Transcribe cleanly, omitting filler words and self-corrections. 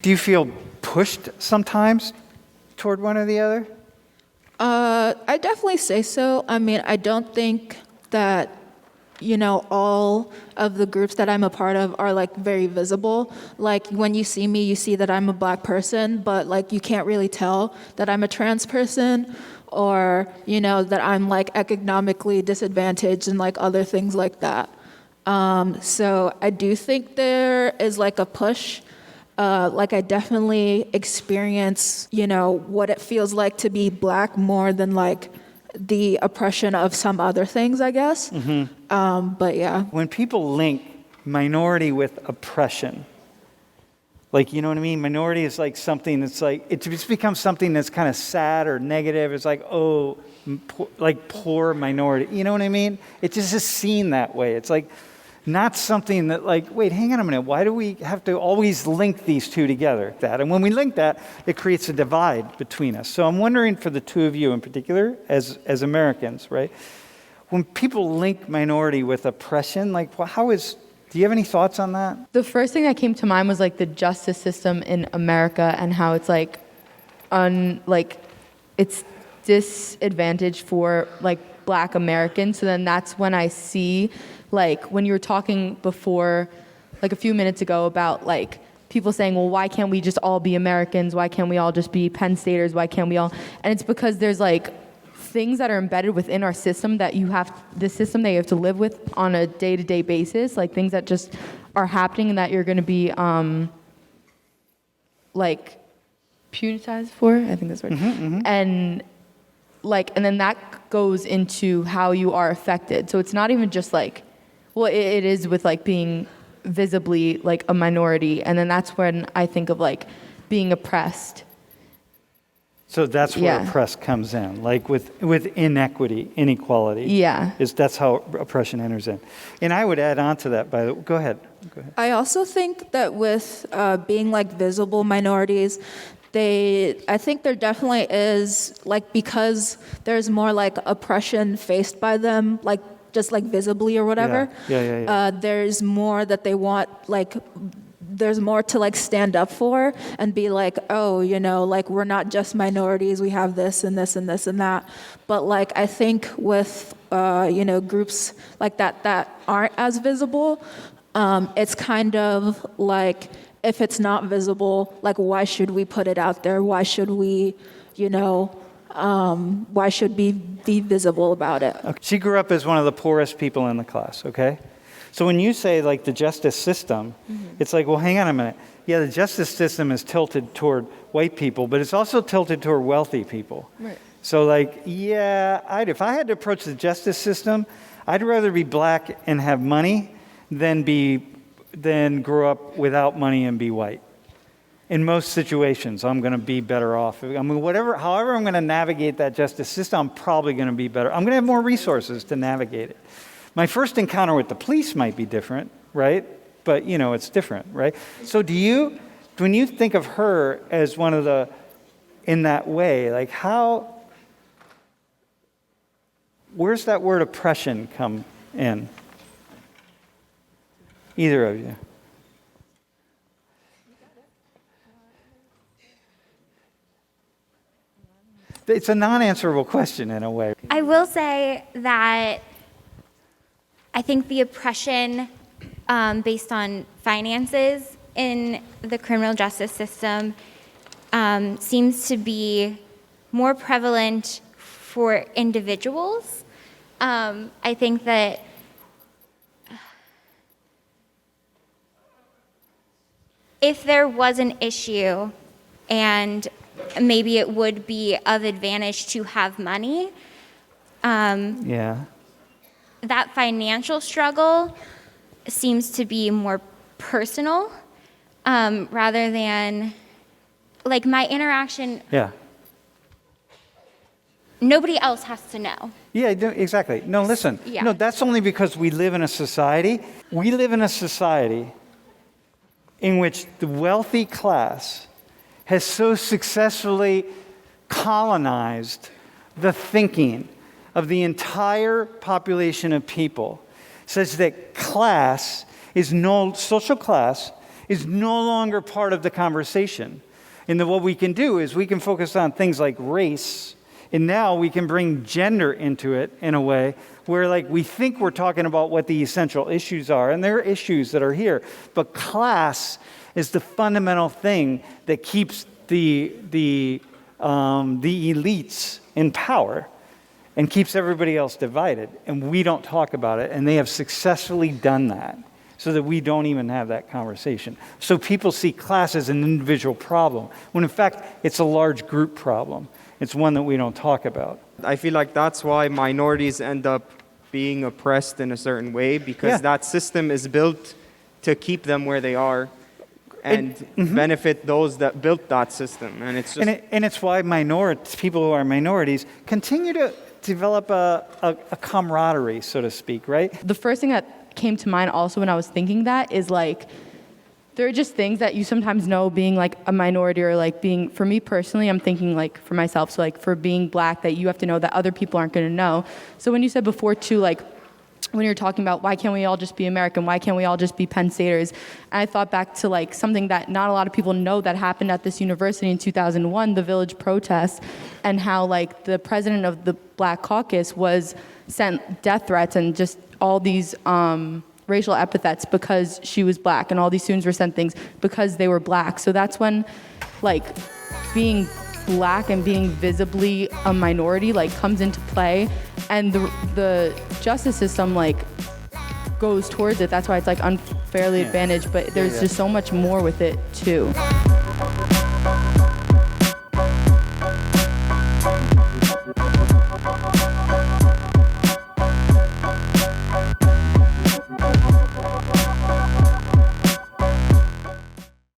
Do you feel pushed sometimes toward one or the other? I definitely say so. I mean, I don't think that, all of the groups that I'm a part of are like very visible. Like when you see me, you see that I'm a black person, but like you can't really tell that I'm a trans person or, that I'm like economically disadvantaged and like other things like that. So I do think there is like a push. Like I definitely experience, what it feels like to be black more than like the oppression of some other things, I guess. But yeah. When people link minority with oppression, like, you know what I mean? Minority is like something that's like, it just becomes something that's kind of sad or negative. It's like, oh, like poor minority. You know what I mean? It's just seen that way. It's like, not something that like, wait, hang on a minute. Why do we have to always link these two together? And when we link that, it creates a divide between us. So I'm wondering for the two of you in particular, as Americans, right? When people link minority with oppression, like, well, do you have any thoughts on that? The first thing that came to mind was like the justice system in America and how it's like, it's disadvantaged for like Black Americans. So then that's when I see, like when you were talking before, like a few minutes ago about like people saying, well, why can't we just all be Americans? Why can't we all just be Penn Staters? Why can't we all? And it's because there's like things that are embedded within our system that you have to live with on a day-to-day basis, like things that just are happening and that you're going to be like punitized for. I think that's right. And then that goes into how you are affected. So it's not even just like, well, it is with like being visibly like a minority, and then that's when I think of like being oppressed. So that's where oppressed comes in, like with inequity, inequality. Yeah. That's how oppression enters in. And I would add on to that, by the way. Go ahead. I also think that with being like visible minorities, I think there definitely is, like, because there's more like oppression faced by them, like just like visibly or whatever. Yeah. There's more that they want, like, there's more to like stand up for and be like, oh, like we're not just minorities, we have this and this and this and that. But like I think with groups like that aren't as visible, it's kind of like, if it's not visible, like why should we put it out there? Why should we, why should we be visible about it? Okay. She grew up as one of the poorest people in the class, okay? So when you say like the justice system, it's like, well, hang on a minute. Yeah, the justice system is tilted toward white people, but it's also tilted toward wealthy people. Right. So like, if I had to approach the justice system, I'd rather be black and have money than grow up without money and be white. In most situations, I'm going to be better off. I mean, however I'm going to navigate that justice system, I'm probably going to be better. I'm going to have more resources to navigate it. My first encounter with the police might be different, right? But, it's different, right? So when you think of her as one of in that way, like where's that word oppression come in? Either of you. It's a non-answerable question in a way. I will say that I think the oppression based on finances in the criminal justice system seems to be more prevalent for individuals. I think that if there was an issue and maybe it would be of advantage to have money, that financial struggle seems to be more personal rather than like my interaction. Yeah. Nobody else has to know. Yeah, exactly. No, listen. Yeah. No, that's only because we live in a society. We live in a society in which the wealthy class has so successfully colonized the thinking of the entire population of people, such that social class is no longer part of the conversation. And then what we can do is we can focus on things like race, and now we can bring gender into it in a way where like we think we're talking about what the essential issues are, and there are issues that are here, but class is the fundamental thing that keeps the elites in power and keeps everybody else divided, and we don't talk about it, and they have successfully done that so that we don't even have that conversation. So people see class as an individual problem, when in fact it's a large group problem. It's one that we don't talk about. I feel like that's why minorities end up being oppressed in a certain way, because Yeah. that system is built to keep them where they are and benefit those that built that system. And it's just And it's why people who are minorities continue to develop a camaraderie, so to speak, right? The first thing that came to mind also when I was thinking that is like, there are just things that you sometimes know being like a minority, or like being, for me personally, I'm thinking like for myself, so like for being black, that you have to know that other people aren't going to know. So when you said before too, like when you're talking about why can't we all just be American, why can't we all just be Penn Staters, and I thought back to like something that not a lot of people know that happened at this university in 2001, the Village protests, and how like the president of the Black Caucus was sent death threats and just all these racial epithets because she was black, and all these students were sent things because they were black. So that's when like being black and being visibly a minority like comes into play, and the justice system like goes towards it. That's why it's like unfairly advantaged, but there's just so much more with it too.